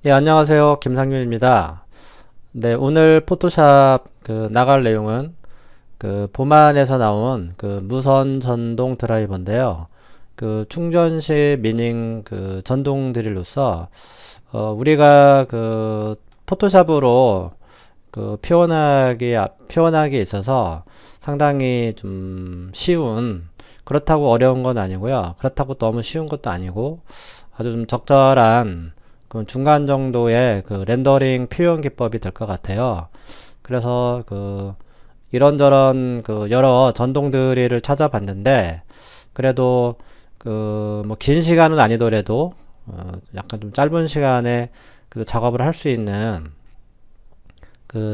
예, 안녕하세요. 김상윤입니다. 네, 오늘 포토샵 나갈 내용은 보만에서 나온 무선 전동 드라이버인데요. 충전 시 미닝 전동 드릴로서 우리가 포토샵으로 표현하기에 있어서 상당히 좀 쉬운, 그렇다고 어려운 건 아니고요. 그렇다고 너무 쉬운 것도 아니고 아주 좀 적절한 중간 정도의 렌더링 표현 기법이 될 것 같아요. 그래서 이런저런 여러 전동 드릴을 찾아봤는데, 그래도 뭐 긴 시간은 아니더라도 약간 좀 짧은 시간에 작업을 할 수 있는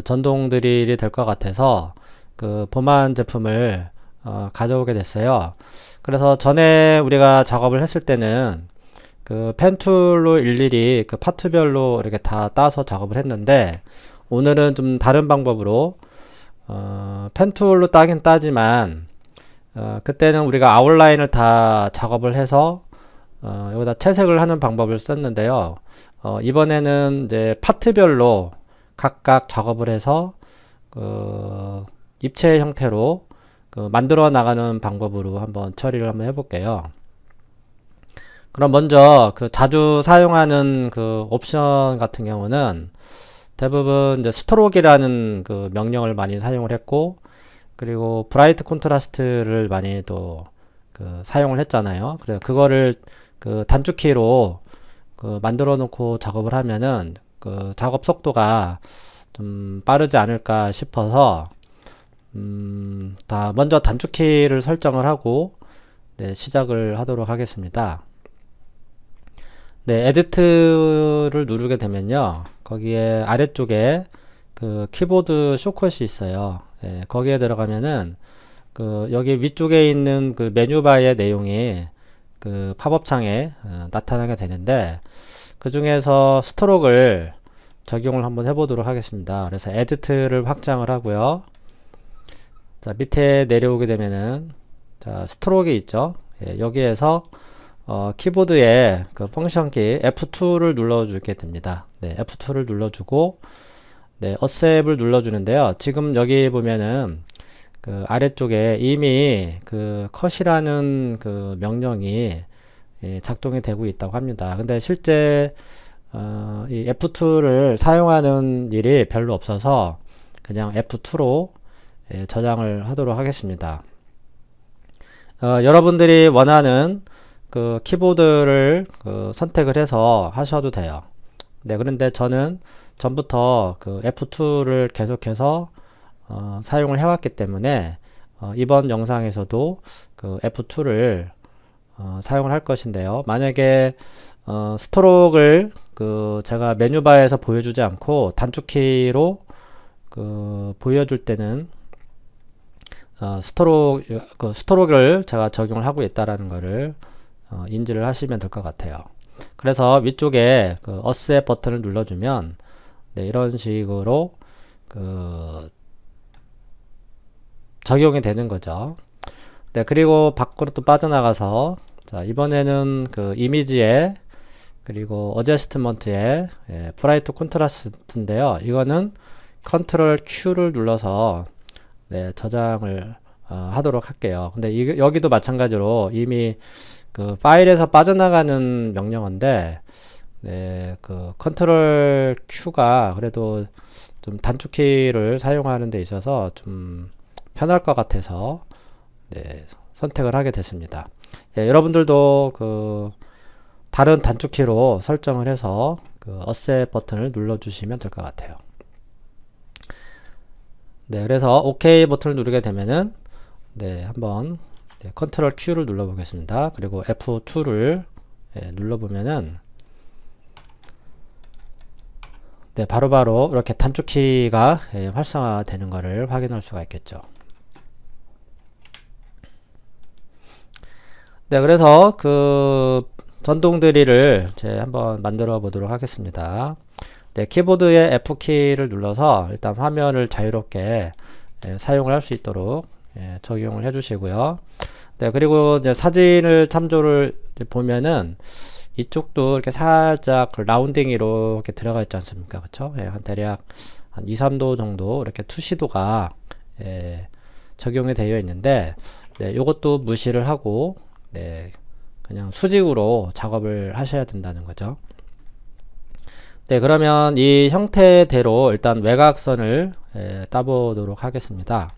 전동 드릴이 될 것 같아서 보만 제품을 가져오게 됐어요. 그래서 전에 우리가 작업을 했을 때는 펜툴로 일일이 파트별로 이렇게 다 따서 작업을 했는데, 오늘은 좀 다른 방법으로 펜툴로 따긴 따지만 그때는 우리가 아웃라인을 다 작업을 해서 여기다 채색을 하는 방법을 썼는데요. 이번에는 이제 파트별로 각각 작업을 해서 입체 형태로 만들어 나가는 방법으로 한번 처리를 한번 해볼게요. 그럼 먼저 자주 사용하는 옵션 같은 경우는 대부분 이제 스트로크라는 명령을 많이 사용을 했고, 그리고 브라이트 콘트라스트를 많이 또 사용을 했잖아요. 그래서 그거를 단축키로 만들어 놓고 작업을 하면은 작업 속도가 좀 빠르지 않을까 싶어서 먼저 단축키를 설정을 하고 네, 시작을 하도록 하겠습니다. 네, 에디트를 누르게 되면요, 거기에 아래쪽에 키보드 숏컷이 있어요. 예, 거기에 들어가면은 여기 위쪽에 있는 메뉴바의 내용이 팝업 창에 나타나게 되는데, 그 중에서 스트로크를 적용을 한번 해보도록 하겠습니다. 그래서 에디트를 확장을 하고요. 자, 밑에 내려오게 되면은 자, 스트로크 있죠. 예, 여기에서 키보드에 펑션키 F2를 눌러주게 됩니다. 네, F2를 눌러주고, 네, 어셉을 눌러주는데요. 지금 여기 보면은 아래쪽에 이미 컷이라는 명령이 작동이 되고 있다고 합니다. 근데 실제 이 F2를 사용하는 일이 별로 없어서 그냥 F2로 저장을 하도록 하겠습니다. 여러분들이 원하는 키보드를 선택을 해서 하셔도 돼요. 네, 그런데 저는 전부터 F2를 계속해서 사용을 해왔기 때문에 이번 영상에서도 F2를 사용을 할 것인데요. 만약에 스트로크를 제가 메뉴바에서 보여주지 않고 단축키로 보여줄 때는 스트로크를 제가 적용을 하고 있다라는 것을 인지를 하시면 될 것 같아요. 그래서 위쪽에 어셋 버튼을 눌러주면 네, 이런 식으로 적용이 되는 거죠. 네, 그리고 밖으로 또 빠져나가서 자, 이번에는 이미지에 그리고 어제스트먼트에 브라이트 콘트라스트인데요. 이거는 컨트롤 Q를 눌러서 네, 저장을 하도록 할게요. 근데 여기도 마찬가지로 이미 파일에서 빠져나가는 명령어인데, 네, 컨트롤 Q가 그래도 좀 단축키를 사용하는 데 있어서 좀 편할 것 같아서 네, 선택을 하게 됐습니다. 예, 여러분들도 다른 단축키로 설정을 해서 어셋 버튼을 눌러주시면 될 것 같아요. 네, 그래서 OK 버튼을 누르게 되면은 네, 한번 네, 컨트롤 Q를 눌러 보겠습니다. 그리고 F2를 눌러 보면은 네, 바로바로 이렇게 단축키가 활성화되는 것을 확인할 수가 있겠죠. 네, 그래서 전동 드릴을 한번 만들어 보도록 하겠습니다. 네, 키보드의 F키를 눌러서 일단 화면을 자유롭게 사용을 할 수 있도록 적용을 해 주시고요. 네, 그리고 이제 사진을 참조를 보면은 이쪽도 이렇게 살짝 그 라운딩으로 이렇게 들어가 있지 않습니까? 그쵸? 예, 한 대략 한 2, 3도 정도 이렇게 투시도가 예, 적용이 되어 있는데, 네, 요것도 무시를 하고, 네, 그냥 수직으로 작업을 하셔야 된다는 거죠. 네, 그러면 이 형태대로 일단 외곽선을 따보도록 하겠습니다.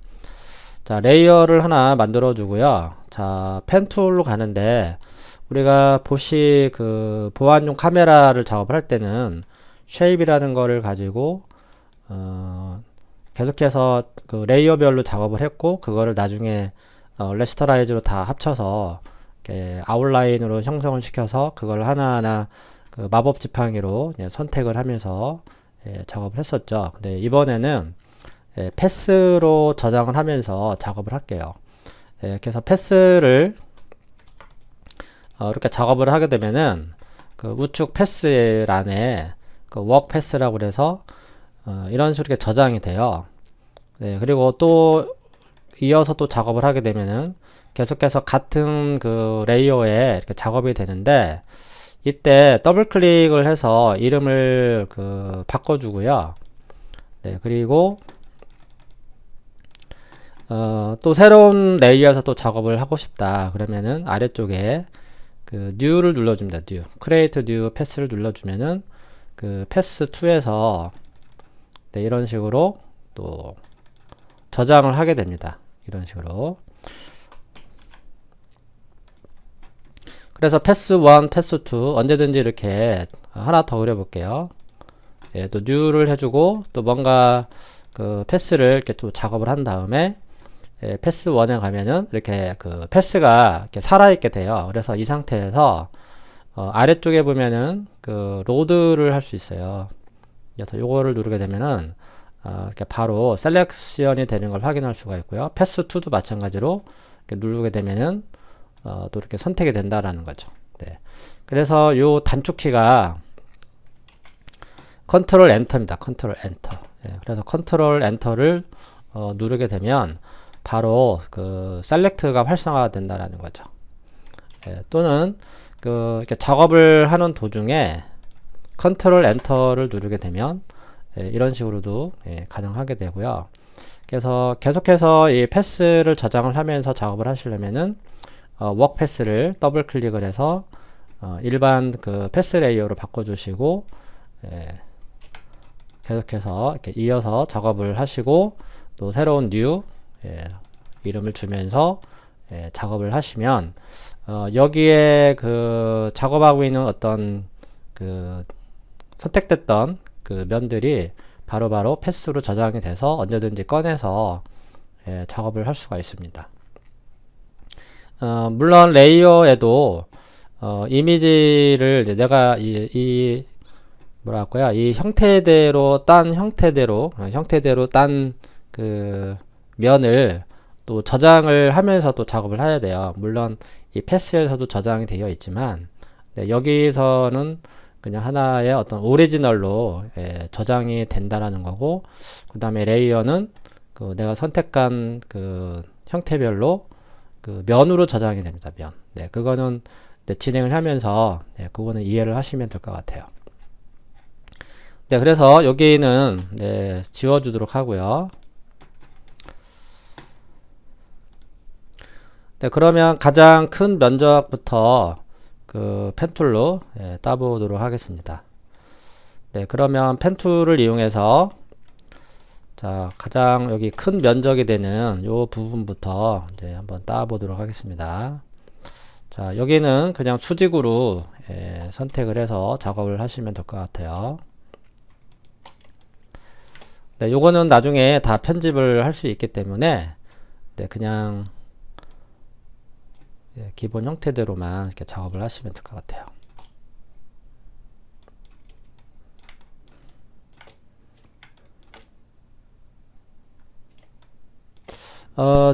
자, 레이어를 하나 만들어 주고요. 자, 펜 툴로 가는데, 우리가 보시 그 보안용 카메라를 작업을 할 때는 쉐입이라는 거를 가지고 계속해서 그 레이어별로 작업을 했고, 그거를 나중에 레스터라이즈로 다 합쳐서 이렇게 아웃라인으로 형성을 시켜서 그걸 하나하나 그 마법 지팡이로 선택을 하면서 작업을 했었죠. 근데 이번에는 패스로 저장을 하면서 작업을 할게요. 그래서 패스를 이렇게 작업을 하게 되면은 그 우측 패스란에 그 워크 패스라고 그래서 이런 식으로 이렇게 저장이 돼요. 네, 그리고 또 이어서 또 작업을 하게 되면은 계속해서 같은 그 레이어에 이렇게 작업이 되는데, 이때 더블 클릭을 해서 이름을 그 바꿔주고요. 네, 그리고 또 새로운 레이어에서 또 작업을 하고 싶다 그러면은 아래쪽에 그 new를 눌러줍니다. new, create new 패스를 눌러주면은 그 패스 2에서 네, 이런 식으로 또 저장을 하게 됩니다. 이런 식으로. 그래서 패스 1, 패스 2 언제든지 이렇게 하나 더 그려볼게요. 예, 또 new를 해주고 또 뭔가 그 패스를 이렇게 또 작업을 한 다음에 패스 1에 가면은 이렇게 그 패스가 이렇게 살아있게 돼요. 그래서 이 상태에서 아래쪽에 보면은 그 로드를 할 수 있어요. 그래서 요거를 누르게 되면은 이렇게 바로 셀렉션이 되는 걸 확인할 수가 있고요. 패스 2도 마찬가지로 이렇게 누르게 되면은 또 이렇게 선택이 된다라는 거죠. 네. 그래서 요 단축키가 컨트롤 엔터입니다. 컨트롤 엔터. 예, 그래서 컨트롤 엔터를 누르게 되면 바로 그 셀렉트가 활성화가 된다라는 거죠. 예, 또는 그 이렇게 작업을 하는 도중에 컨트롤 엔터를 누르게 되면 이런 식으로도 가능하게 되고요. 그래서 계속해서 이 패스를 저장을 하면서 작업을 하시려면은 워크 패스를 더블 클릭을 해서 일반 그 패스 레이어로 바꿔주시고, 계속해서 이렇게 이어서 작업을 하시고 또 새로운 new 이름을 주면서 작업을 하시면 여기에 그 작업하고 있는 어떤 그 선택됐던 그 면들이 바로바로 패스로 저장이 돼서 언제든지 꺼내서 작업을 할 수가 있습니다. 물론 레이어에도 이미지를 이제 내가 뭐랄까요, 이 형태대로 딴 그 면을 또 저장을 하면서 또 작업을 해야 돼요. 물론 이 패스에서도 저장이 되어 있지만 여기서는 그냥 하나의 어떤 오리지널로 저장이 된다라는 거고, 그 다음에 레이어는 그 내가 선택한 그 형태별로 그 면으로 저장이 됩니다. 면. 네, 그거는 진행을 하면서 그거는 이해를 하시면 될 것 같아요. 네, 그래서 여기는 지워주도록 하고요. 네, 그러면 가장 큰 면적부터 그 펜툴로 따보도록 하겠습니다. 네, 그러면 펜툴을 이용해서 자, 가장 여기 큰 면적이 되는 요 부분부터 이제 한번 따보도록 하겠습니다. 자, 여기는 그냥 수직으로 선택을 해서 작업을 하시면 될 것 같아요. 네, 요거는 나중에 다 편집을 할 수 있기 때문에 그냥 기본 형태대로만 이렇게 작업을 하시면 될 것 같아요.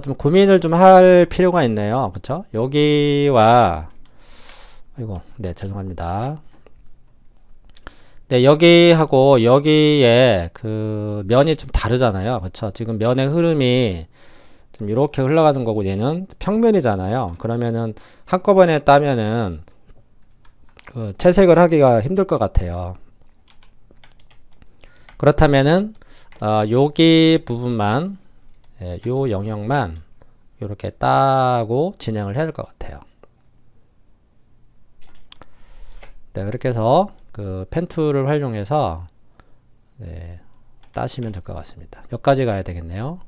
좀 고민을 좀 할 필요가 있네요. 그쵸? 여기와, 아이고, 네, 죄송합니다. 네, 여기하고 여기에 그 면이 좀 다르잖아요. 그쵸? 지금 면의 흐름이 좀 이렇게 흘러가는 거고 얘는 평면이잖아요. 그러면은 한꺼번에 따면은 그 채색을 하기가 힘들 것 같아요. 그렇다면은 여기 부분만, 요 영역만 이렇게 따고 진행을 해야 될 것 같아요. 네, 그렇게 해서 그 펜 툴을 활용해서 따시면 될 것 같습니다. 여기까지 가야 되겠네요.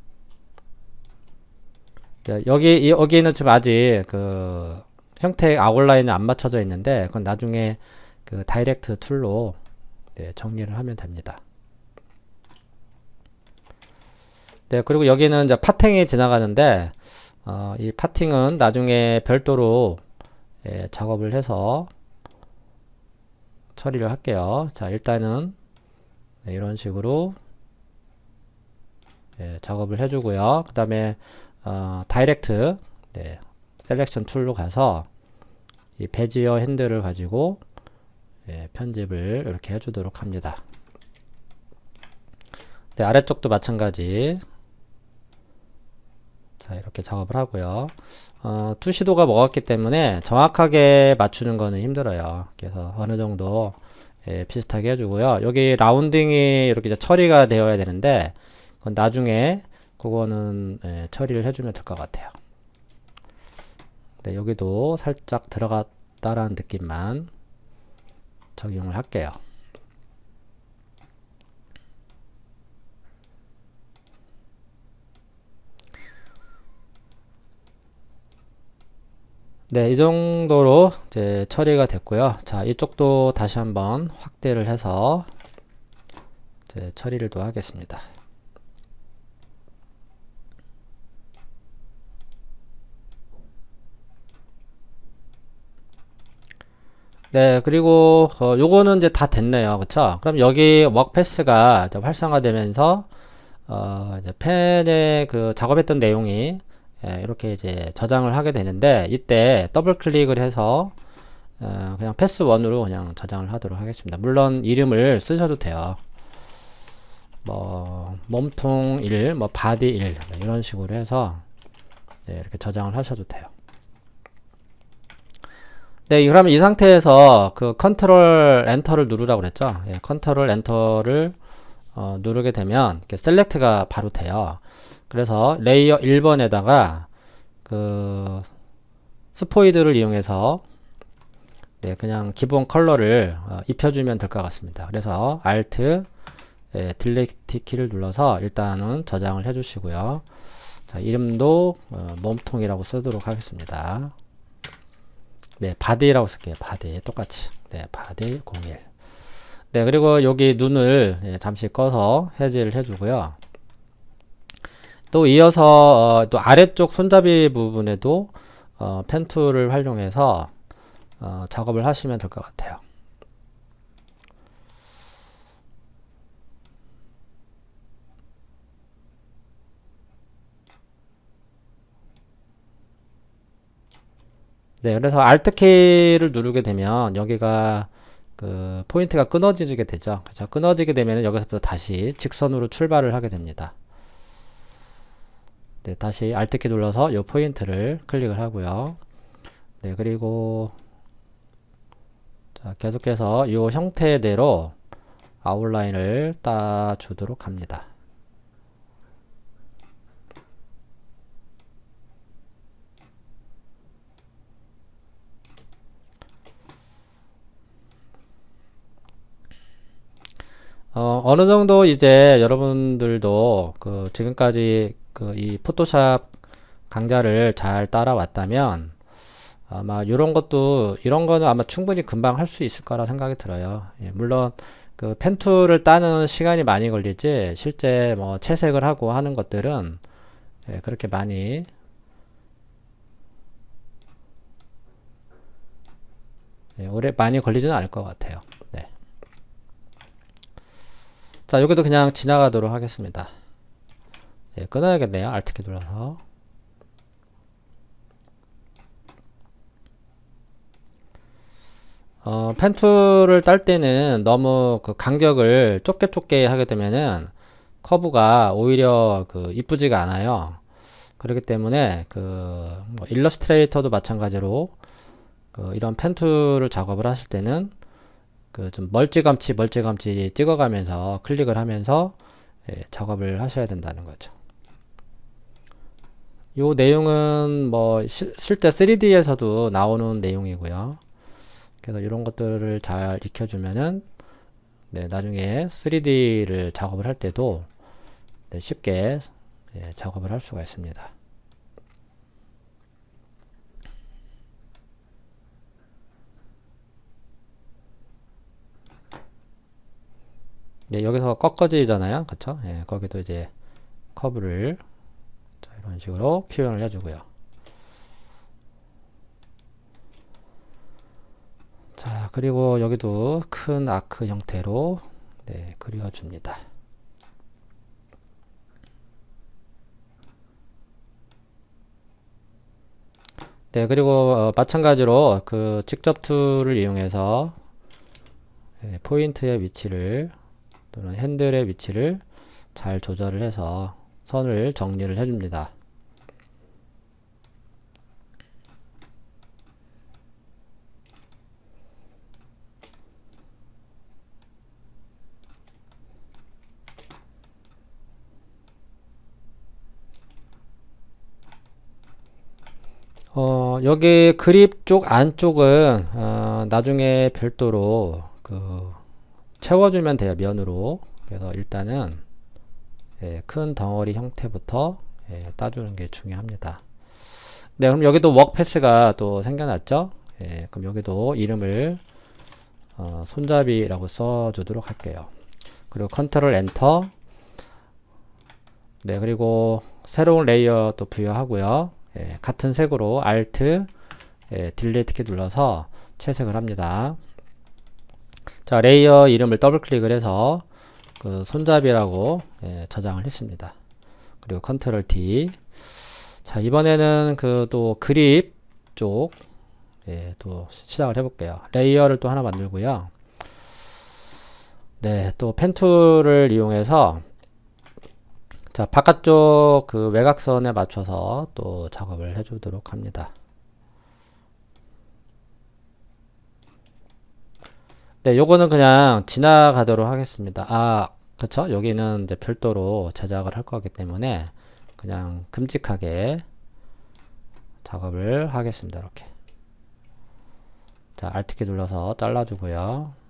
네, 여기는 지금 아직 그 형태 아웃라인이 안 맞춰져 있는데, 그건 나중에 그 다이렉트 툴로 정리를 하면 됩니다. 네, 그리고 여기는 이제 파팅이 지나가는데, 이 파팅은 나중에 별도로 작업을 해서 처리를 할게요. 자, 일단은 이런 식으로 작업을 해주고요. 그 다음에 다이렉트 셀렉션 툴로 가서 이 베지어 핸들을 가지고 편집을 이렇게 해주도록 합니다. 네, 아래쪽도 마찬가지. 자, 이렇게 작업을 하고요. 투시도가 먹었기 때문에 정확하게 맞추는 거는 힘들어요. 그래서 어느 정도 비슷하게 해주고요. 여기 라운딩이 이렇게 이제 처리가 되어야 되는데, 그건 나중에 그거는 처리를 해주면 될 것 같아요. 네, 여기도 살짝 들어갔다라는 느낌만 적용을 할게요. 네, 이 정도로 이제 처리가 됐고요. 자, 이쪽도 다시 한번 확대를 해서 이제 처리를 또 하겠습니다. 네, 그리고 요거는 이제 다 됐네요. 그쵸? 그럼 여기 워크패스가 활성화되면서 이제 펜에 그 작업했던 내용이 이렇게 이제 저장을 하게 되는데, 이때 더블 클릭을 해서 그냥 패스 1으로 그냥 저장을 하도록 하겠습니다. 물론 이름을 쓰셔도 돼요. 뭐 몸통 1, 뭐 바디 1 이런 식으로 해서 이렇게 저장을 하셔도 돼요. 네, 그러면 이 상태에서 그 컨트롤 엔터를 누르라고 그랬죠. 컨트롤 엔터를 누르게 되면 이렇게 셀렉트가 바로 돼요. 그래서 레이어 1번에다가 그 스포이드를 이용해서 그냥 기본 컬러를 입혀주면 될 것 같습니다. 그래서 Alt 딜리트 키를 눌러서 일단은 저장을 해주시고요. 자, 이름도 몸통이라고 쓰도록 하겠습니다. 네, 바디라고 쓸게요. 바디 똑같이. 네, 바디 01. 네, 그리고 여기 눈을 잠시 꺼서 해제를 해주고요. 또 이어서 또 아래쪽 손잡이 부분에도 펜 툴을 활용해서 작업을 하시면 될 것 같아요. 네, 그래서 Alt 키를 누르게 되면 여기가 그 포인트가 끊어지게 되죠. 그렇죠? 끊어지게 되면 여기서부터 다시 직선으로 출발을 하게 됩니다. 네, 다시 Alt 키 눌러서 이 포인트를 클릭을 하고요. 네, 그리고 자, 계속해서 이 형태대로 아웃라인을 따주도록 합니다. 어느 정도 이제 여러분들도 그 지금까지 그 이 포토샵 강좌를 잘 따라왔다면 아마 이런 것도 이런 거는 아마 충분히 금방 할 수 있을 거라 생각이 들어요. 물론 그 펜툴을 따는 시간이 많이 걸리지 실제 뭐 채색을 하고 하는 것들은 그렇게 많이 오래 많이 걸리지는 않을 것 같아요. 네. 자, 여기도 그냥 지나가도록 하겠습니다. 끊어야겠네요. Alt 키 눌러서. 펜툴을 딸 때는 너무 그 간격을 좁게 하게 되면은 커브가 오히려 그 이쁘지가 않아요. 그렇기 때문에 그 뭐 일러스트레이터도 마찬가지로 이런 펜 툴을 작업을 하실 때는 좀 멀찌감치 찍어가면서 클릭을 하면서 작업을 하셔야 된다는 거죠. 요 내용은 뭐 실제 3D에서도 나오는 내용이고요. 그래서 이런 것들을 잘 익혀주면은 나중에 3D를 작업을 할 때도 쉽게 작업을 할 수가 있습니다. 여기서 꺾어지잖아요. 그쵸? 거기도 이제 커브를 이런 식으로 표현을 해주고요. 자, 그리고 여기도 큰 아크 형태로 그려줍니다. 그리고 마찬가지로 직접 툴을 이용해서 포인트의 위치를 또는 핸들의 위치를 잘 조절을 해서 선을 정리를 해줍니다. 여기 그립 쪽 안쪽은 나중에 별도로 채워주면 돼요. 면으로. 그래서 일단은 큰 덩어리 형태부터 따주는 게 중요합니다. 그럼 여기도 워크패스가 또 생겨났죠. 그럼 여기도 이름을 손잡이라고 써주도록 할게요. 그리고 컨트롤 엔터. 그리고 새로운 레이어 또 부여하고요. 같은 색으로 Alt, 딜리트 키 눌러서 채색을 합니다. 자, 레이어 이름을 더블 클릭을 해서 손잡이라고 저장을 했습니다. 그리고 컨트롤 D. 자, 이번에는 또 그립 쪽 또 시작을 해볼게요. 레이어를 또 하나 만들고요. 또 펜툴을 이용해서 자, 바깥쪽 외곽선에 맞춰서 또 작업을 해주도록 합니다. 요거는 그냥 지나가도록 하겠습니다. 그쵸? 여기는 이제 별도로 제작을 할 거기 때문에 그냥 큼직하게 작업을 하겠습니다. 이렇게. 자, Alt키 눌러서 잘라주고요.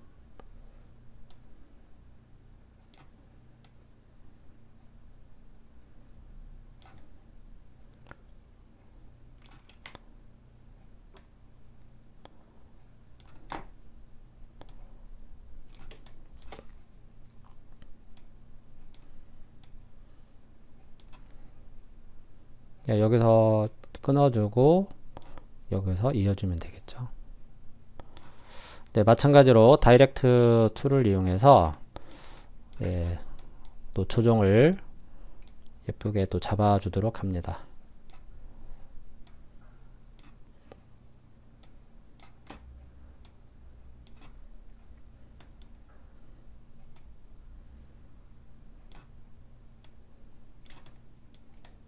여기서 끊어주고 여기서 이어주면 되겠죠. 마찬가지로 다이렉트 툴을 이용해서 또 조정을 예쁘게 또 잡아주도록 합니다.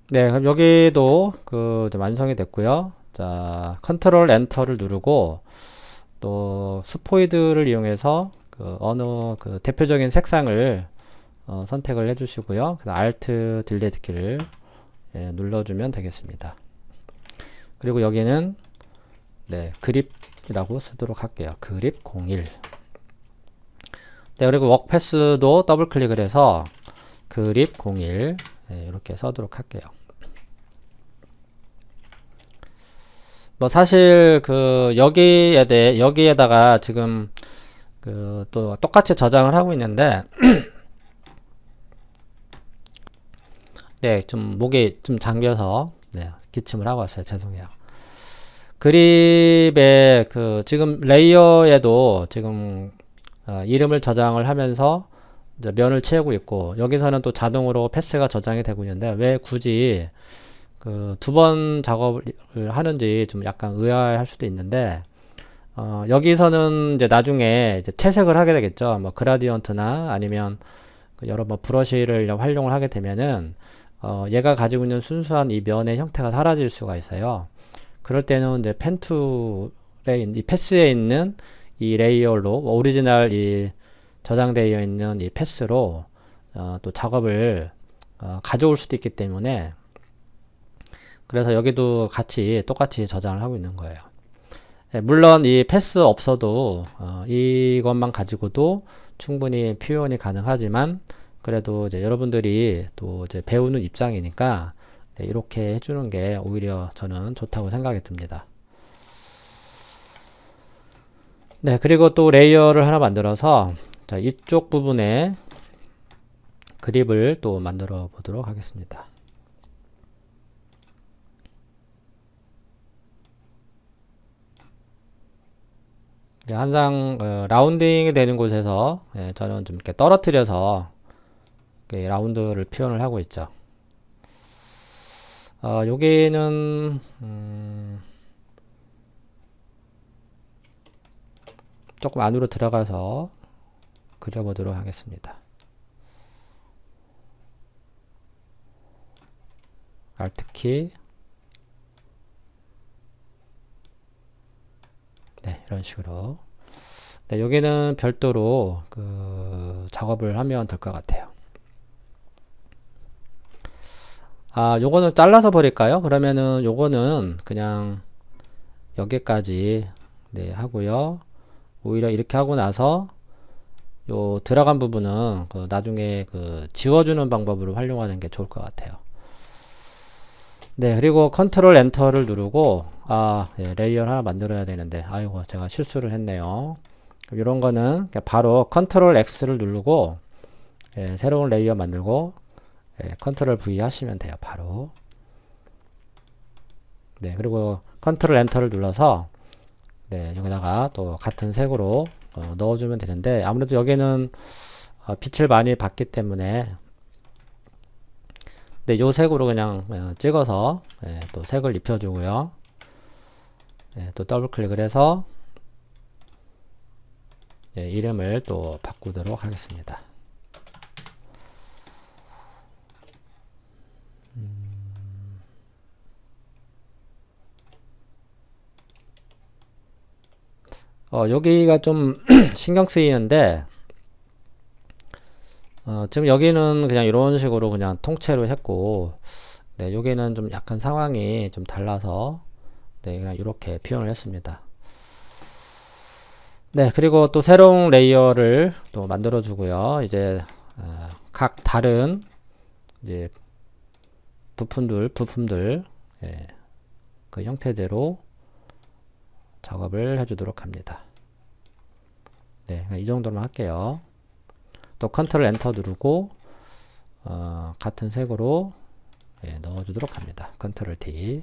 그럼 여기도 완성이 됐고요. 자, 컨트롤 엔터를 누르고 또 스포이드를 이용해서 어느 대표적인 색상을 선택을 해주시고요. 그다음 Alt 딜리트 키를 눌러주면 되겠습니다. 그리고 여기는 그립이라고 쓰도록 할게요. 그립 01. 그리고 워크패스도 더블 클릭을 해서 그립 01 이렇게 써도록 할게요. 뭐 사실 여기에다가 지금 또 똑같이 저장을 하고 있는데 좀 목이 좀 잠겨서 기침을 하고 왔어요. 죄송해요. 그립에 지금 레이어에도 지금 이름을 저장을 하면서 이제 면을 채우고 있고 여기서는 또 자동으로 패스가 저장이 되고 있는데 왜 굳이 두 번 작업을 하는지 좀 약간 의아할 수도 있는데 여기서는 이제 나중에 이제 채색을 하게 되겠죠. 뭐 그라디언트나 아니면 여러 브러쉬를 활용을 하게 되면은 얘가 가지고 있는 순수한 이 면의 형태가 사라질 수가 있어요. 그럴 때는 이제 펜툴을 이 패스에 있는 이 레이어로 오리지널 이 저장되어 있는 이 패스로 또 작업을 가져올 수도 있기 때문에, 그래서 여기도 똑같이 저장을 하고 있는 거예요. 네, 물론 이 패스 없어도 이것만 가지고도 충분히 표현이 가능하지만, 그래도 이제 여러분들이 또 이제 배우는 입장이니까 네, 이렇게 해주는 게 오히려 저는 좋다고 생각이 듭니다. 네, 그리고 또 레이어를 하나 만들어서 자, 이쪽 부분에 그립을 또 만들어 보도록 하겠습니다. 항상 라운딩이 되는 곳에서 저는 좀 이렇게 떨어뜨려서 이렇게 라운드를 표현을 하고 있죠. 여기는 조금 안으로 들어가서 그려보도록 하겠습니다. Alt키, 네, 이런 식으로. 네, 여기는 별도로 그 작업을 하면 될 것 같아요. 요거는 잘라서 버릴까요? 그러면은 요거는 그냥 여기까지 네, 하고요. 오히려 이렇게 하고 나서 요 들어간 부분은 그 나중에 그 지워주는 방법으로 활용하는 게 좋을 것 같아요. 네, 그리고 컨트롤 엔터를 누르고 네, 레이어를 하나 만들어야 되는데 아이고 제가 실수를 했네요. 이런 거는 바로 컨트롤 X를 누르고 새로운 레이어 만들고 컨트롤 V 하시면 돼요. 바로. 네, 그리고 컨트롤 엔터를 눌러서 네, 여기다가 또 같은 색으로 넣어주면 되는데, 아무래도 여기는 빛을 많이 받기 때문에 네, 요 색으로 그냥 찍어서 또 색을 입혀주고요. 또 더블 클릭을 해서 이름을 또 바꾸도록 하겠습니다. 여기가 좀 신경 쓰이는데, 지금 여기는 그냥 이런 식으로 그냥 통째로 했고, 네, 여기는 좀 약간 상황이 좀 달라서, 네, 그냥 이렇게 표현을 했습니다. 네, 그리고 또 새로운 레이어를 또 만들어 주고요. 이제, 각 다른, 이제, 부품들, 그 형태대로 작업을 해주도록 합니다. 네, 이 정도만 할게요. 또 컨트롤 엔터 누르고 같은 색으로 넣어주도록 합니다. 컨트롤 D.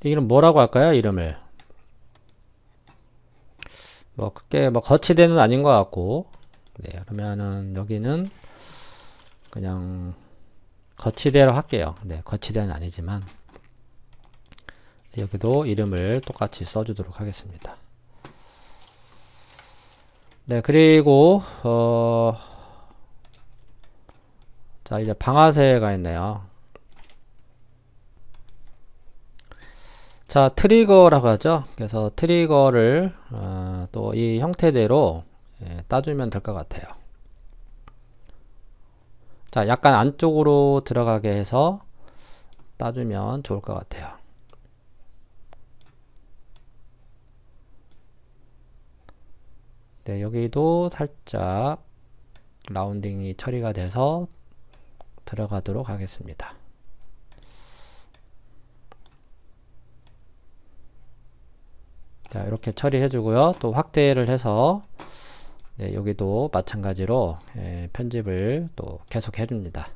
이름 뭐라고 할까요? 이름을 뭐 크게 뭐 거치대는 아닌 것 같고, 네, 그러면은 여기는 그냥 거치대로 할게요. 네, 거치대는 아니지만 여기도 이름을 똑같이 써주도록 하겠습니다. 네, 그리고 자, 이제 방아쇠가 있네요. 자, 트리거라고 하죠. 그래서 트리거를 또 이 형태대로 따주면 될 것 같아요. 자, 약간 안쪽으로 들어가게 해서 따주면 좋을 것 같아요. 네, 여기도 살짝 라운딩이 처리가 돼서 들어가도록 하겠습니다. 자, 이렇게 처리해 주고요. 또 확대를 해서 네, 여기도 마찬가지로 편집을 또 계속 해줍니다.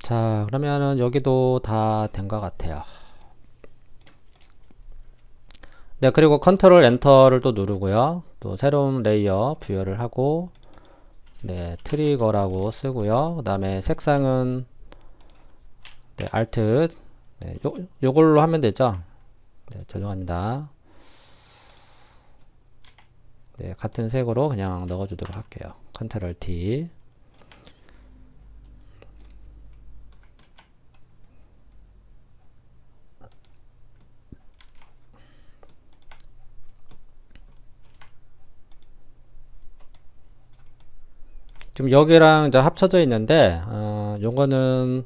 자, 그러면은 여기도 다 된 것 같아요. 네, 그리고 컨트롤 엔터를 또 누르고요. 또 새로운 레이어 부여를 하고, 네, 트리거라고 쓰고요. 그 다음에 색상은, 네, 알트, 네, 요걸로 하면 되죠. 네, 죄송합니다. 네, 같은 색으로 그냥 넣어주도록 할게요. 컨트롤 T. 지금 여기랑 이제 합쳐져 있는데, 요거는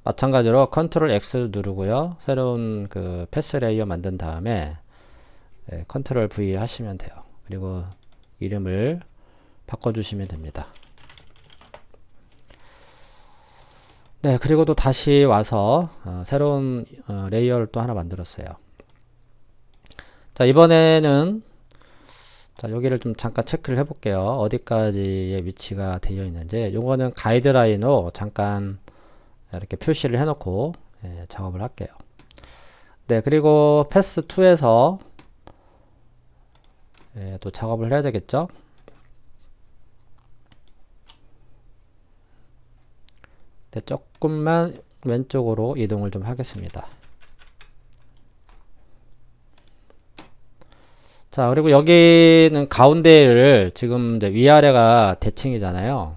마찬가지로 컨트롤 X 누르고요. 새로운 그 패스 레이어 만든 다음에, 네, 컨트롤 V 하시면 돼요. 그리고 이름을 바꿔주시면 됩니다. 네, 그리고 또 다시 와서 새로운 레이어를 또 하나 만들었어요. 자, 이번에는 자, 여기를 좀 잠깐 체크를 해볼게요. 어디까지의 위치가 되어 있는지. 요거는 가이드라인으로 잠깐 이렇게 표시를 해놓고 작업을 할게요. 네, 그리고 패스 2에서 또 작업을 해야 되겠죠? 네, 조금만 왼쪽으로 이동을 좀 하겠습니다. 자, 그리고 여기는 가운데를 지금 이제 위아래가 대칭이잖아요.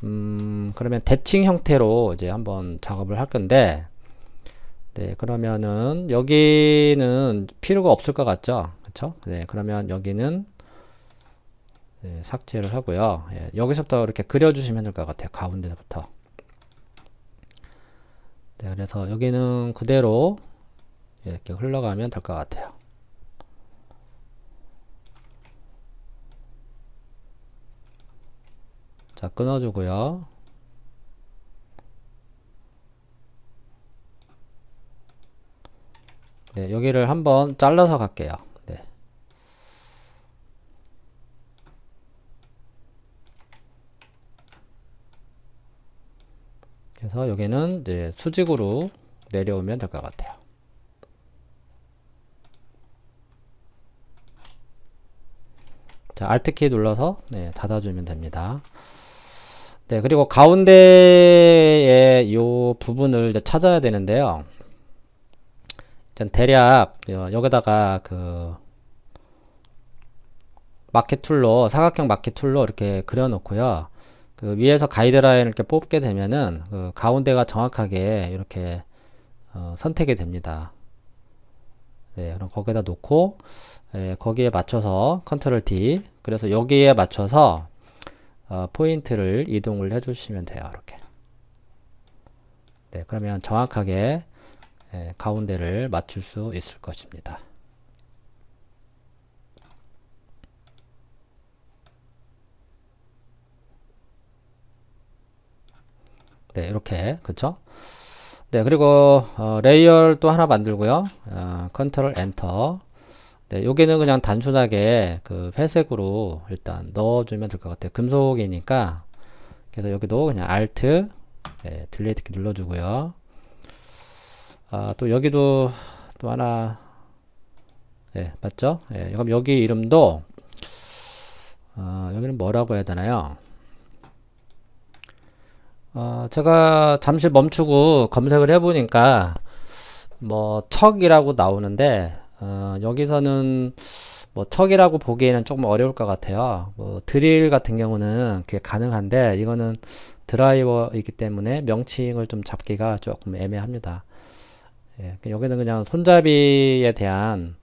그러면 대칭 형태로 이제 한번 작업을 할 건데, 네, 그러면은 여기는 필요가 없을 것 같죠? 그쵸? 네, 그러면 여기는 네, 삭제를 하고요. 예, 여기서부터 이렇게 그려주시면 될 것 같아요. 가운데부터. 네, 그래서 여기는 그대로 이렇게 흘러가면 될 것 같아요. 자, 끊어주고요. 네, 여기를 한번 잘라서 갈게요. 네. 그래서 여기는 이제 수직으로 내려오면 될 것 같아요. 자, Alt키 눌러서 네, 닫아주면 됩니다. 네, 그리고 가운데에 이 부분을 이제 찾아야 되는데요. 일단 대략 여기다가 그 마켓 툴로 사각형 마켓 툴로 이렇게 그려 놓고요. 그 위에서 가이드라인을 이렇게 뽑게 되면은 그 가운데가 정확하게 이렇게 선택이 됩니다. 네, 그럼 거기다 놓고 거기에 맞춰서 컨트롤 D, 그래서 여기에 맞춰서 포인트를 이동을 해 주시면 돼요. 이렇게. 네, 그러면 정확하게 가운데를 맞출 수 있을 것입니다. 네, 이렇게. 그쵸? 네, 그리고 레이어를 또 하나 만들고요. 컨트롤 엔터. 네, 여기는 그냥 단순하게 그 회색으로 일단 넣어주면 될 것 같아요. 금속이니까. 그래서 여기도 그냥 Alt, 딜레이트 키 눌러주고요. 또 여기도 또 하나, 맞죠? 그럼 여기 이름도, 여기는 뭐라고 해야 되나요? 제가 잠시 멈추고 검색을 해보니까, 뭐, 척이라고 나오는데, 여기서는 뭐 척이라고 보기에는 조금 어려울 것 같아요. 뭐 드릴 같은 경우는 그게 가능한데 이거는 드라이버이기 때문에 명칭을 좀 잡기가 조금 애매합니다. 예, 여기는 그냥 손잡이에 대한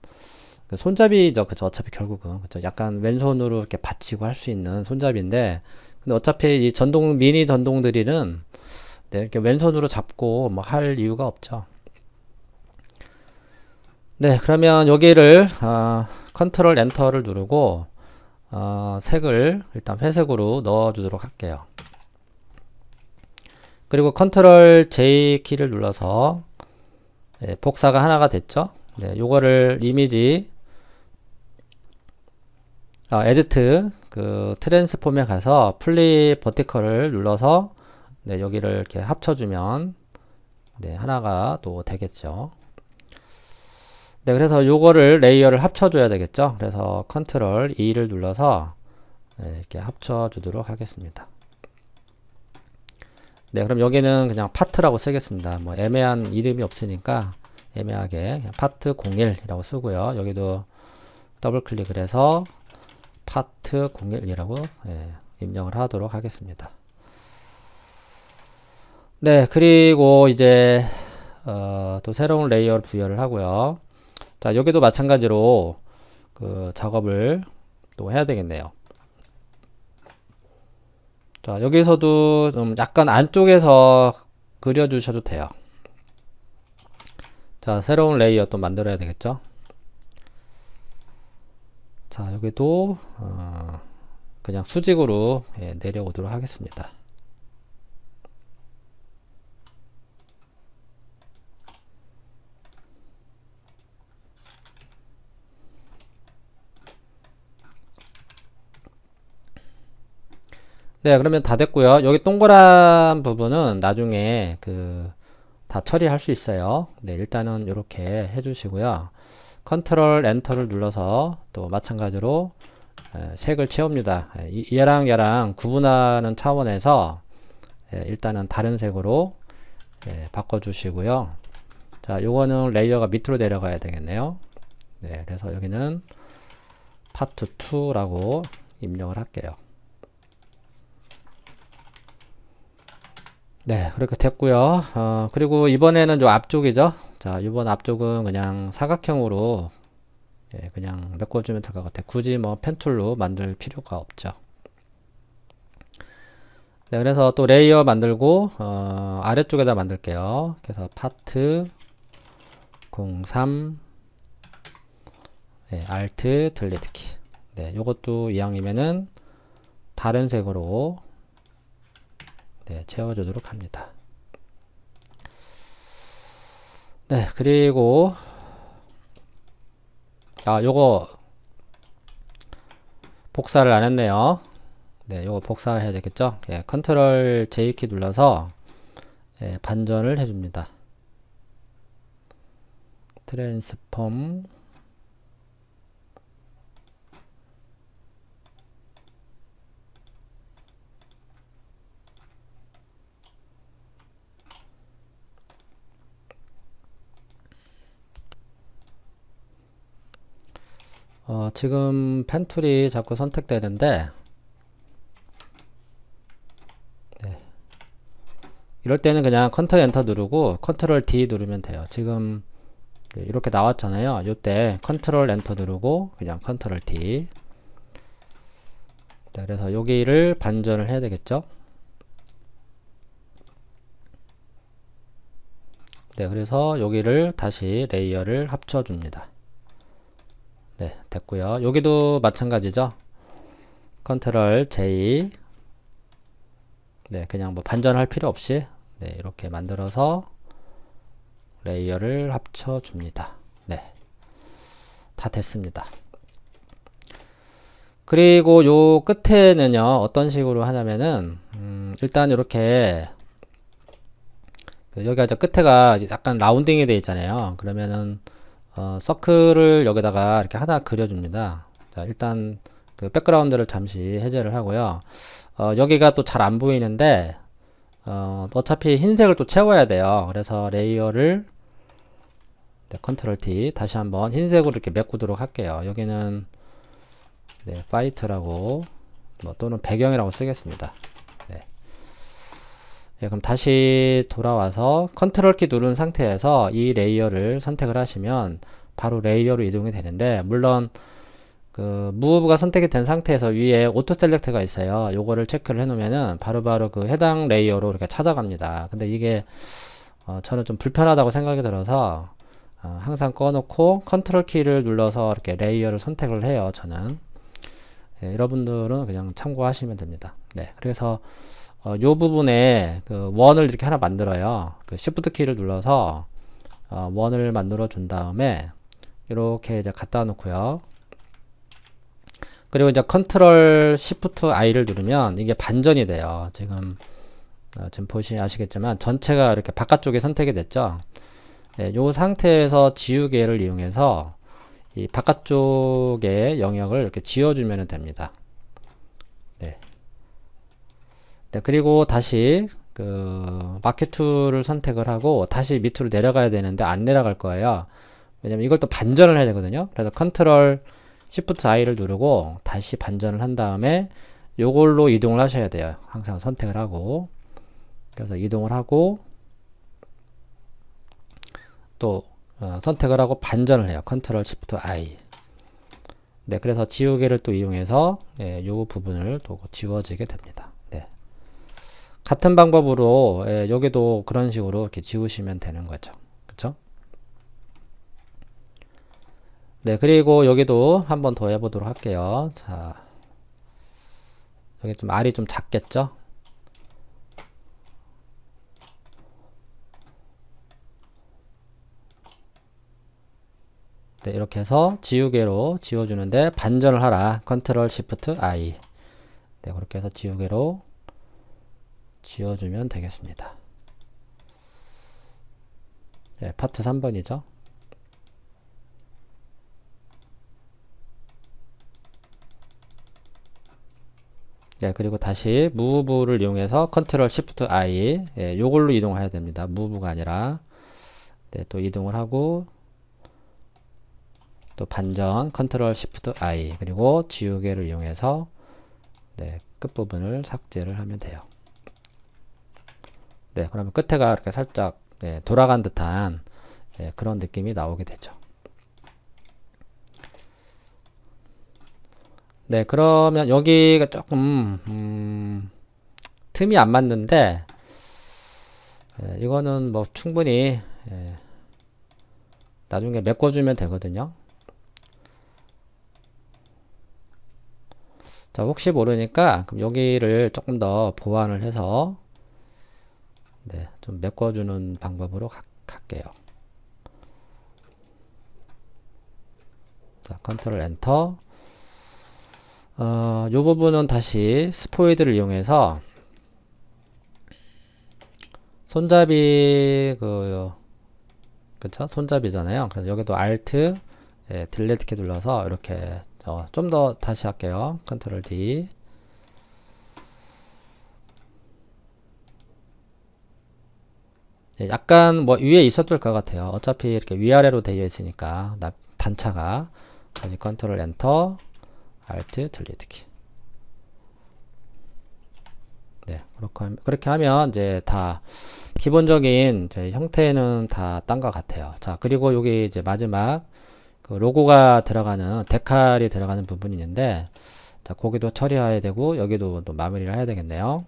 그 손잡이죠. 그죠? 어차피 결국은 그죠? 약간 왼손으로 이렇게 받치고 할 수 있는 손잡이인데, 근데 어차피 이 전동 미니 전동 드릴은 네, 이렇게 왼손으로 잡고 뭐 할 이유가 없죠. 네, 그러면 여기를 컨트롤 엔터를 누르고 색을 일단 회색으로 넣어 주도록 할게요. 그리고 컨트롤 J 키를 눌러서 복사가 하나가 됐죠. 네, 요거를 이미지 에디트 그 트랜스폼에 가서 플립 버티컬을 눌러서 네, 여기를 이렇게 합쳐주면 네, 하나가 또 되겠죠. 네, 그래서 요거를 레이어를 합쳐줘야 되겠죠. 그래서 컨트롤 E를 눌러서 이렇게 합쳐주도록 하겠습니다. 네, 그럼 여기는 그냥 파트라고 쓰겠습니다. 뭐 애매한 이름이 없으니까 애매하게 그냥 파트 01이라고 쓰고요. 여기도 더블 클릭을 해서 파트 01이라고 입력을 하도록 하겠습니다. 네, 그리고 이제 또 새로운 레이어를 부여를 하고요. 자, 여기도 마찬가지로 그 작업을 또 해야 되겠네요. 자, 여기서도 좀 약간 안쪽에서 그려주셔도 돼요. 자, 새로운 레이어 또 만들어야 되겠죠. 자, 여기도 그냥 수직으로 내려오도록 하겠습니다. 네, 그러면 다 됐고요. 여기 동그란 부분은 나중에 다 처리할 수 있어요. 네, 일단은 이렇게 해주시고요. 컨트롤 엔터를 눌러서 또 마찬가지로 색을 채웁니다. 얘랑 구분하는 차원에서 일단은 다른 색으로 바꿔주시고요. 자, 요거는 레이어가 밑으로 내려가야 되겠네요. 네, 그래서 여기는 파트 2라고 입력을 할게요. 네, 그렇게 됐고요. 그리고 이번에는 요 앞쪽이죠. 자, 이번 앞쪽은 그냥 사각형으로 그냥 메꿔주면 될 것 같아요. 굳이 뭐 펜툴로 만들 필요가 없죠. 네, 그래서 또 레이어 만들고 아래쪽에다 만들게요. 그래서 파트 03 Alt 딜리트 키. 네, 요것도 이왕이면은 다른 색으로 채워주도록 합니다. 네, 그리고 요거 복사를 안 했네요. 네, 요거 복사해야 되겠죠. 컨트롤 J키 눌러서 반전을 해줍니다. 트랜스폼 지금 펜툴이 자꾸 선택되는데 이럴 때는 그냥 컨트롤 엔터 누르고 컨트롤 D 누르면 돼요. 지금 이렇게 나왔잖아요. 이때 컨트롤 엔터 누르고 그냥 컨트롤 D. 네, 그래서 여기를 반전을 해야 되겠죠. 네, 그래서 여기를 다시 레이어를 합쳐줍니다. 네, 됐고요. 여기도 마찬가지죠. 컨트롤 J. 네, 그냥 뭐 반전할 필요 없이 이렇게 만들어서 레이어를 합쳐줍니다. 네, 다 됐습니다. 그리고 요 끝에는요, 어떤 식으로 하냐면은 일단 이렇게 여기가 저 끝에가 약간 라운딩이 되어 있잖아요. 그러면은 서클을 여기다가 이렇게 하나 그려줍니다. 자, 일단 그 백그라운드를 잠시 해제를 하고요. 여기가 또 잘 안 보이는데 어차피 흰색을 또 채워야 돼요. 그래서 레이어를 컨트롤 T 다시 한번 흰색으로 이렇게 메꾸도록 할게요. 여기는 파이트라고 또는 배경이라고 쓰겠습니다. 그럼 다시 돌아와서 컨트롤 키 누른 상태에서 이 레이어를 선택을 하시면 바로 레이어로 이동이 되는데, 물론 그 무브가 선택이 된 상태에서 위에 오토 셀렉트가 있어요. 요거를 체크를 해 놓으면은 바로바로 그 해당 레이어로 이렇게 찾아갑니다. 근데 이게 저는 좀 불편하다고 생각이 들어서 항상 꺼놓고 컨트롤 키를 눌러서 이렇게 레이어를 선택을 해요. 저는 여러분들은 그냥 참고하시면 됩니다. 네, 그래서 요 부분에 그 원을 이렇게 하나 만들어요. 그 Shift 키를 눌러서 원을 만들어 준 다음에 이렇게 이제 갖다 놓고요. 그리고 이제 컨트롤 Shift I를 누르면 이게 반전이 돼요. 지금 보시면 아시겠지만 전체가 이렇게 바깥쪽에 선택이 됐죠. 요 상태에서 지우개를 이용해서 이 바깥쪽의 영역을 이렇게 지워주면 됩니다. 네. 네, 그리고 다시 그 마켓 툴을 선택을 하고 다시 밑으로 내려가야 되는데 안 내려갈 거예요. 왜냐면 이걸 또 반전을 해야 되거든요. 그래서 컨트롤 Shift I를 누르고 다시 반전을 한 다음에 요걸로 이동을 하셔야 돼요. 항상 선택을 하고, 그래서 이동을 하고 또 선택을 하고 반전을 해요. 컨트롤 Shift I. 네, 그래서 지우개를 또 이용해서 요 부분을 또 지워지게 됩니다. 네. 같은 방법으로 여기도 그런 식으로 이렇게 지우시면 되는 거죠. 그쵸? 네, 그리고 여기도 한 번 더 해보도록 할게요. 자, 여기 좀 알이 좀 작겠죠? 네, 이렇게 해서 지우개로 지워주는데 반전을 하라. 컨트롤 Shift I. 네, 그렇게 해서 지우개로 지워주면 되겠습니다. 네, 파트 3번이죠. 네, 그리고 다시 무브를 이용해서 컨트롤 Shift I. 요걸로 이동해야 됩니다. 무브가 아니라. 네, 또 이동을 하고 또 반전 컨트롤 Shift I 그리고 지우개를 이용해서 네, 끝부분을 삭제를 하면 돼요. 네, 그러면 끝에가 이렇게 살짝 돌아간 듯한 그런 느낌이 나오게 되죠. 네, 그러면 여기가 조금 틈이 안 맞는데 이거는 뭐 충분히 나중에 메꿔주면 되거든요. 자, 혹시 모르니까 그럼 여기를 조금 더 보완을 해서 네, 좀 메꿔주는 방법으로 갈게요. 자, 컨트롤 엔터. 요 부분은 다시 스포이드를 이용해서 손잡이 그쵸? 손잡이잖아요. 그래서 여기도 Alt 딜리트 키 눌러서 이렇게 좀 더 다시 할게요. 컨트롤 D. 약간 뭐 위에 있었을 것 같아요. 어차피 이렇게 위아래로 되어 있으니까 단차가. 다시 컨트롤 엔터 Alt 딜리트 키. 네, 그렇게 하면 이제 다 기본적인 이제 형태는 다 딴 것 같아요. 자, 그리고 여기 이제 마지막 그 로고가 들어가는 데칼이 들어가는 부분이 있는데, 자, 거기도 처리해야 되고 여기도 또 마무리를 해야 되겠네요.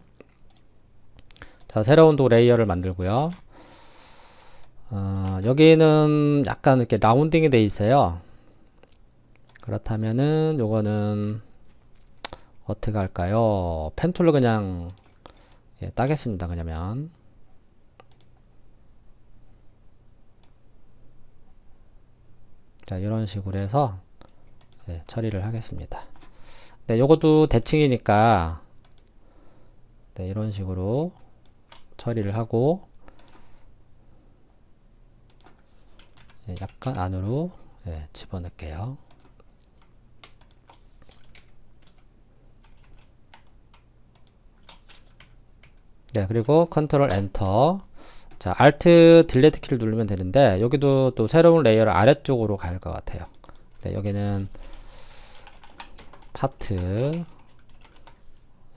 자, 새로운 또 레이어를 만들고요. 여기는 약간 이렇게 라운딩이 돼 있어요. 그렇다면은 요거는 어떻게 할까요? 펜 툴로 그냥 따겠습니다. 그러면 자, 이런 식으로 해서 처리를 하겠습니다. 네, 요것도 대칭이니까 네, 이런 식으로 처리를 하고 약간 안으로 집어넣을게요. 네, 그리고 컨트롤 엔터. 자, Alt 딜리트 키를 누르면 되는데 여기도 또 새로운 레이어를 아래쪽으로 갈 것 같아요. 네, 여기는 파트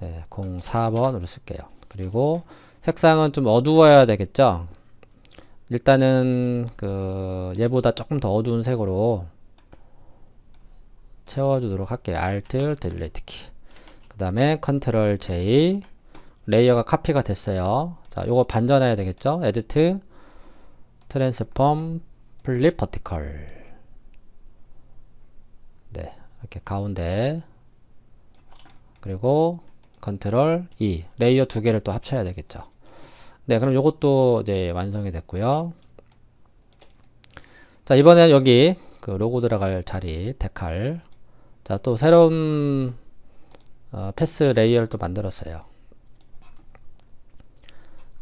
04번으로 쓸게요. 그리고 색상은 좀 어두워야 되겠죠. 일단은 그 얘보다 조금 더 어두운 색으로 채워주도록 할게요. Alt 딜리트 키. 그 다음에 컨트롤 J. 레이어가 카피가 됐어요. 자, 요거 반전해야 되겠죠? Edit, Transform, Flip Vertical. 네, 이렇게 가운데. 그리고 컨트롤 E. 레이어 두 개를 또 합쳐야 되겠죠. 네, 그럼 요것도 이제 완성이 됐고요. 자, 이번엔 여기 그 로고 들어갈 자리, 데칼. 자, 또 새로운 패스 레이어를 또 만들었어요.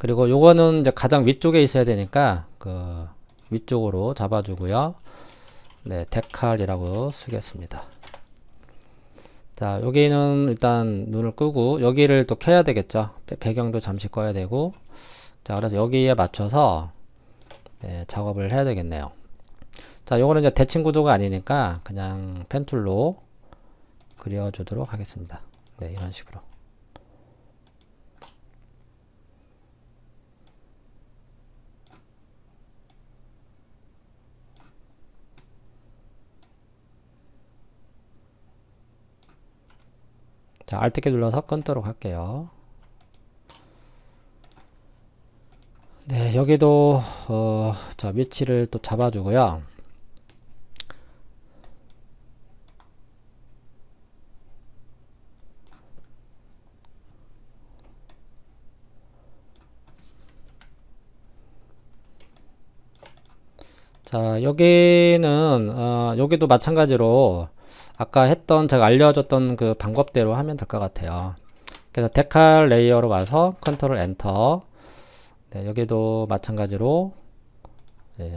그리고 요거는 이제 가장 위쪽에 있어야 되니까 그 위쪽으로 잡아주고요. 네, 데칼이라고 쓰겠습니다. 자, 여기는 일단 눈을 끄고 여기를 또 켜야 되겠죠. 배경도 잠시 꺼야 되고. 자, 그래서 여기에 맞춰서 네, 작업을 해야 되겠네요. 자, 요거는 이제 대칭 구도가 아니니까 그냥 펜툴로 그려주도록 하겠습니다. 네, 이런 식으로. 자, Alt키 눌러서 끊도록 할게요. 네, 여기도 자, 위치를 또 잡아주고요. 자, 여기는 여기도 마찬가지로 아까 했던 제가 알려줬던 그 방법대로 하면 될 것 같아요. 그래서 데칼 레이어로 와서 컨트롤 엔터. 네, 여기도 마찬가지로 네,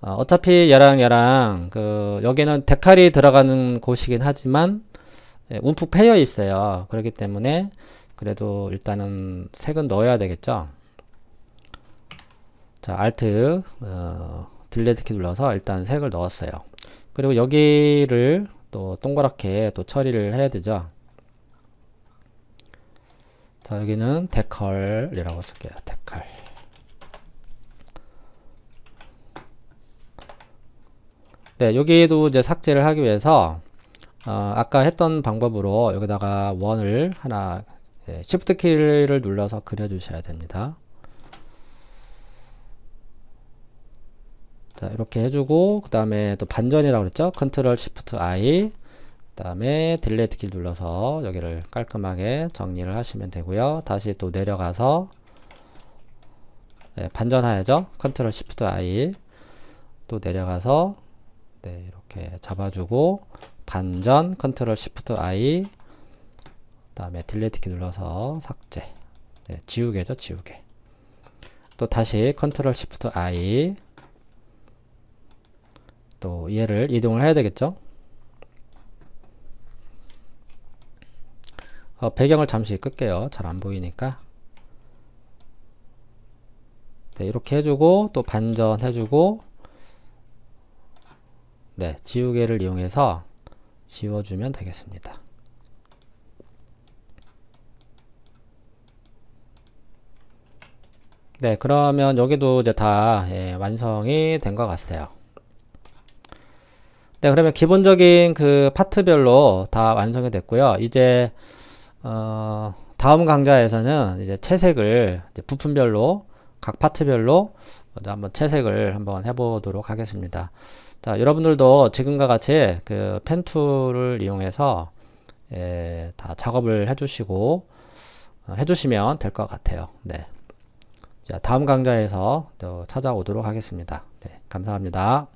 어차피 얘랑 그 여기는 데칼이 들어가는 곳이긴 하지만 움푹 패여 있어요. 그렇기 때문에 그래도 일단은 색은 넣어야 되겠죠. 자, Alt 딜레트 키 눌러서 일단 색을 넣었어요. 그리고 여기를 또 동그랗게 또 처리를 해야 되죠. 자, 여기는 데컬이라고 쓸게요. 데컬. 네, 여기에도 이제 삭제를 하기 위해서 아까 했던 방법으로 여기다가 원을 하나 Shift 키를 눌러서 그려주셔야 됩니다. 자, 이렇게 해주고 그 다음에 또 반전이라고 그랬죠. 컨트롤 Shift I 그 다음에 딜레이트 키 눌러서 여기를 깔끔하게 정리를 하시면 되고요. 다시 또 내려가서 네, 반전해야죠. 컨트롤 Shift I 또 내려가서 네, 이렇게 잡아주고 반전 컨트롤 Shift I 그 다음에 딜레이트 키 눌러서 삭제. 네, 지우개죠. 지우개. 또 다시 컨트롤 Shift I 또 얘를 이동을 해야 되겠죠. 배경을 잠시 끌게요. 잘 안 보이니까. 네, 이렇게 해주고 또 반전 해주고 네, 지우개를 이용해서 지워주면 되겠습니다. 네, 그러면 여기도 이제 다 완성이 된 것 같아요. 네, 그러면 기본적인 그 파트별로 다 완성이 됐고요. 이제 다음 강좌에서는 이제 채색을 이제 부품별로 각 파트별로 한번 채색을 한번 해보도록 하겠습니다. 자, 여러분들도 지금과 같이 그 펜 툴을 이용해서 다 작업을 해주시고 해주시면 될 것 같아요. 네. 자, 다음 강좌에서 또 찾아오도록 하겠습니다. 네, 감사합니다.